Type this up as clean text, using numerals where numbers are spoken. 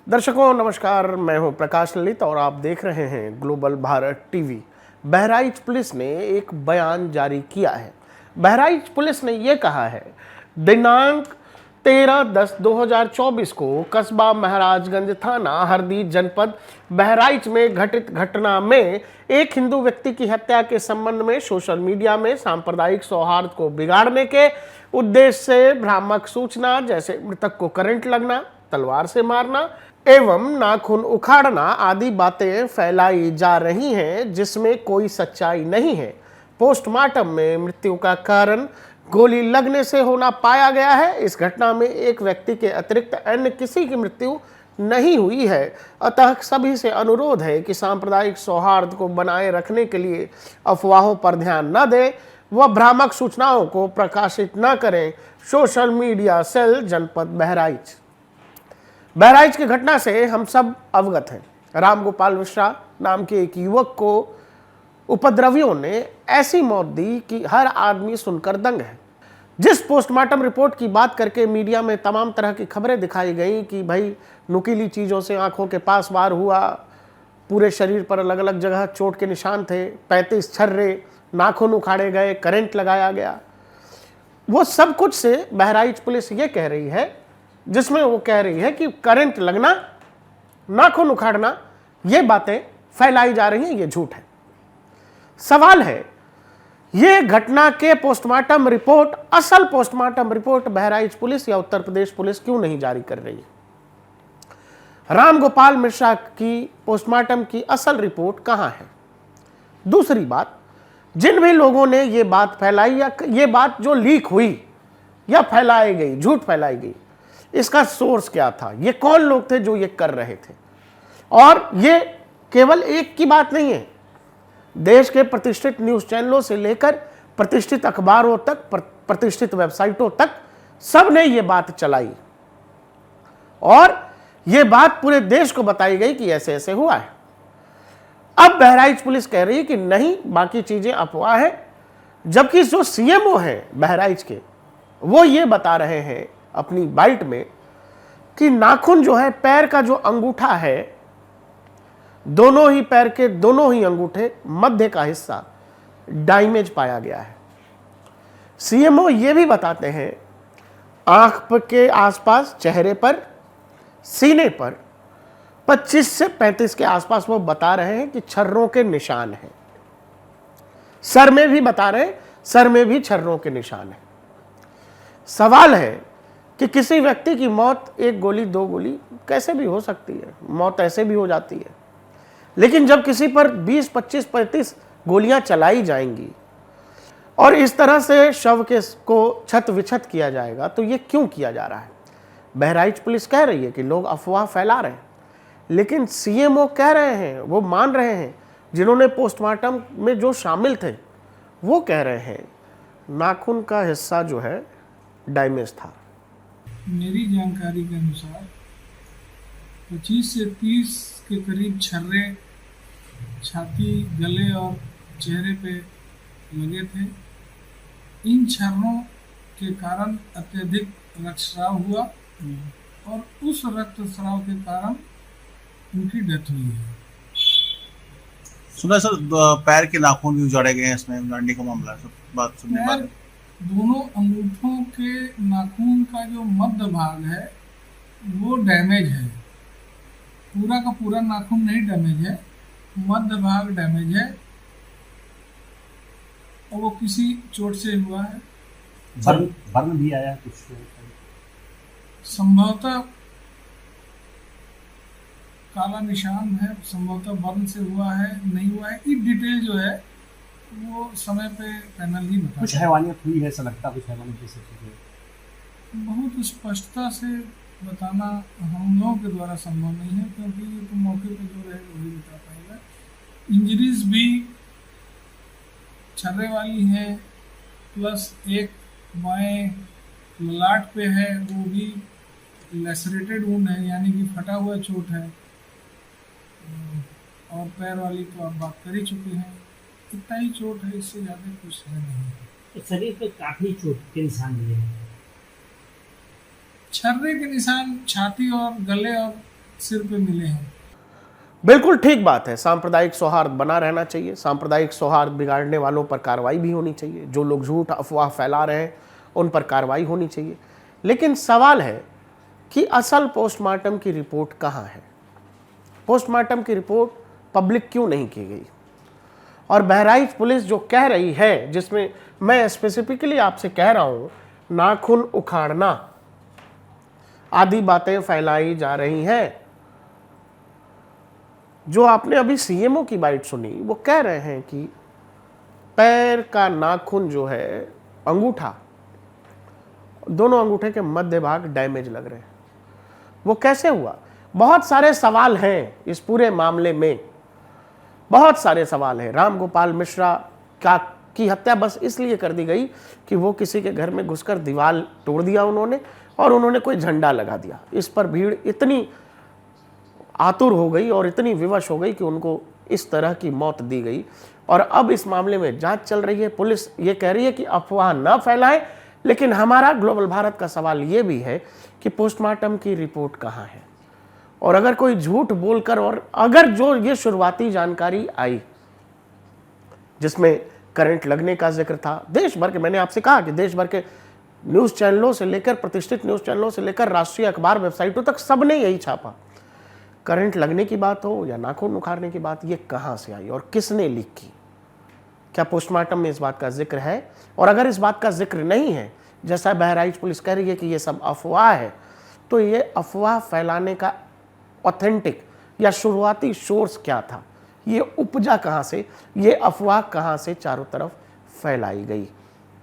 दर्शकों नमस्कार, मैं हूं प्रकाश ललित और आप देख रहे हैं global Bharat TV. Bahraich police ने एक बयान जारी किया है। बहराइच पुलिस ने यह कहा है, दिनांक 13/10/2024 को कस्बा महाराजगंज थाना हरदी जनपद बहराइच में घटित घटना में एक हिंदू व्यक्ति की हत्या के संबंध में सोशल मीडिया में सांप्रदायिक सौहार्द को बिगाड़ने के उद्देश्य से भ्रामक सूचना जैसे मृतक को करंट लगना, तलवार से मारना एवं नाखून उखाड़ना आदि बातें फैलाई जा रही हैं, जिसमें कोई सच्चाई नहीं है। पोस्टमार्टम में मृत्यु का कारण गोली लगने से होना पाया गया है। इस घटना में एक व्यक्ति के अतिरिक्त अन्य किसी की मृत्यु नहीं हुई है। अतः सभी से अनुरोध है कि सांप्रदायिक सौहार्द को बनाए रखने के लिए अफवाहों पर ध्यान न दें व भ्रामक सूचनाओं को प्रकाशित न करें। सोशल मीडिया सेल जनपद बहराइच। बहराइच की घटना से हम सब अवगत हैं। रामगोपाल मिश्रा नाम के एक युवक को उपद्रवियों ने ऐसी मौत दी कि हर आदमी सुनकर दंग है। जिस पोस्टमार्टम रिपोर्ट की बात करके मीडिया में तमाम तरह की खबरें दिखाई गई कि भाई नुकीली चीज़ों से आंखों के पास वार हुआ, पूरे शरीर पर अलग अलग जगह चोट के निशान थे, 35 छर्रे, नाखून उखाड़े गए, करंट लगाया गया, वो सब कुछ से बहराइच पुलिस ये कह रही है, जिसमें वो कह रही है कि करंट लगना, नाखून उखाड़ना, ये बातें फैलाई जा रही हैं, ये झूठ है। सवाल है, ये घटना के पोस्टमार्टम रिपोर्ट, असल पोस्टमार्टम रिपोर्ट बहराइच पुलिस या उत्तर प्रदेश पुलिस क्यों नहीं जारी कर रही है? रामगोपाल मिश्रा की पोस्टमार्टम की असल रिपोर्ट कहां है? दूसरी बात, जिन भी लोगों ने ये बात फैलाई या ये बात जो लीक हुई या फैलाई गई, झूठ फैलाई गई, इसका सोर्स क्या था? ये कौन लोग थे जो ये कर रहे थे? और ये केवल एक की बात नहीं है। देश के प्रतिष्ठित न्यूज चैनलों से लेकर प्रतिष्ठित अखबारों तक, प्रतिष्ठित वेबसाइटों तक सब ने ये बात चलाई और ये बात पूरे देश को बताई गई कि ऐसे ऐसे हुआ है। अब बहराइच पुलिस कह रही है कि नहीं, बाकी चीजें अफवाह है, जबकि जो सीएमओ है बहराइच के, वो ये बता रहे हैं अपनी बाइट में कि नाखून जो है, पैर का जो अंगूठा है, दोनों ही पैर के दोनों ही अंगूठे, मध्य का हिस्सा डैमेज पाया गया है। सीएमओ ये भी बताते हैं आंख के आसपास, चेहरे पर, सीने पर 25 से 35 के आसपास वो बता रहे हैं कि छर्रों के निशान हैं। सर में भी बता रहे हैं, सर में भी छर्रों के निशान हैं। सवाल है कि किसी व्यक्ति की मौत एक गोली, दो गोली कैसे भी हो सकती है, मौत ऐसे भी हो जाती है, लेकिन जब किसी पर 20, 25, 35 गोलियां चलाई जाएंगी और इस तरह से शव को छत विछत किया जाएगा, तो ये क्यों किया जा रहा है? बहराइच पुलिस कह रही है कि लोग अफवाह फैला रहे हैं, लेकिन सीएमओ कह रहे हैं, वो मान रहे हैं, जिन्होंने पोस्टमार्टम में जो शामिल थे वो कह रहे हैं नाखून का हिस्सा जो है डैमेज था। मेरी जानकारी के अनुसार 25 से 30 के करीब छर्रे छाती, गले और चेहरे पे लगे थे। इन छर्रों के कारण अत्यधिक रक्तस्राव हुआ और उस रक्तस्राव के कारण उनकी डेथ हुई है। सुना सर, पैर के नाखून भी उजाड़े गए हैं, इसमें लड़ने का मामला सब बात सुनने बाद। दोनों अंगूठों के नाखून का जो मध्य भाग है वो डैमेज है। पूरा का पूरा नाखून नहीं डैमेज है, मध्य भाग डैमेज है और वो किसी चोट से हुआ है। बर्न भी आया कुछ? संभवतः काला निशान है, संभवतः बर्न से हुआ है, नहीं हुआ है, ये डिटेल जो है वो समय पे पैनल ही बता। कुछ हैवानियत हुई है, ऐसा लगता है कुछ हैवानियत जैसे चीजें बहुत स्पष्टता से बताना हम लोगों के द्वारा संभव नहीं है, क्योंकि ये तो मौके पे जो रहेगा वही बता पाएगा। इंजरीज भी छर्रे वाली है, प्लस एक बाएं ललाट पे है, वो भी लेसरेटेड वुंड है, यानी कि फटा हुआ चोट है। और पैर वाली तो आप बात कर ही चुके हैं, इतना ही चोट है, इससे ज़्यादा कुछ है नहीं। तो शरीर पे काफी चोट के निशान मिले हैं। छर्रे के निशान छाती और गले और सिर पे मिले हैं। बिल्कुल ठीक बात है, सांप्रदायिक सौहार्द बना रहना चाहिए, सांप्रदायिक सौहार्द बिगाड़ने वालों पर कार्रवाई भी होनी चाहिए, जो लोग झूठ अफवाह फैला रहे हैं उन पर कार्रवाई होनी चाहिए। लेकिन सवाल है कि असल पोस्टमार्टम की रिपोर्ट कहाँ है? पोस्टमार्टम की रिपोर्ट पब्लिक क्यों नहीं की गई? और बहराइच पुलिस जो कह रही है, जिसमें मैं स्पेसिफिकली आपसे कह रहा हूं, नाखून उखाड़ना आदि बातें फैलाई जा रही हैं। जो आपने अभी सीएमओ की बाइट सुनी, वो कह रहे हैं कि पैर का नाखून जो है, अंगूठा, दोनों अंगूठे के मध्य भाग डैमेज लग रहे हैं। वो कैसे हुआ? बहुत सारे सवाल हैं इस पूरे मामले में, बहुत सारे सवाल हैं। राम गोपाल मिश्रा की हत्या बस इसलिए कर दी गई कि वो किसी के घर में घुसकर दीवार तोड़ दिया उन्होंने, और उन्होंने कोई झंडा लगा दिया। इस पर भीड़ इतनी आतुर हो गई और इतनी विवश हो गई कि उनको इस तरह की मौत दी गई। और अब इस मामले में जांच चल रही है। पुलिस ये कह रही है कि अफवाह न फैलाएं, लेकिन हमारा ग्लोबल भारत का सवाल ये भी है कि पोस्टमार्टम की रिपोर्ट कहाँ है? और अगर कोई झूठ बोलकर, और अगर जो ये शुरुआती जानकारी आई जिसमें करंट लगने का जिक्र था, देश भर के, मैंने आपसे कहा कि देश भर के न्यूज़ चैनलों से लेकर, प्रतिष्ठित न्यूज़ चैनलों से लेकर राष्ट्रीय अखबार वेबसाइटों तक सबने यही छापा। करंट लगने की बात हो या नाखून उखाड़ने की बात, ये कहाँ से आई और किसने लीक की? क्या पोस्टमार्टम में इस बात का जिक्र है? और अगर इस बात का जिक्र नहीं है, जैसा बहराइच पुलिस कह रही है कि ये सब अफवाह है, तो ये अफवाह फैलाने का ऑथेंटिक या शुरुआती सोर्स क्या था? ये उपजा कहाँ से? ये अफवाह कहाँ से चारों तरफ फैलाई गई?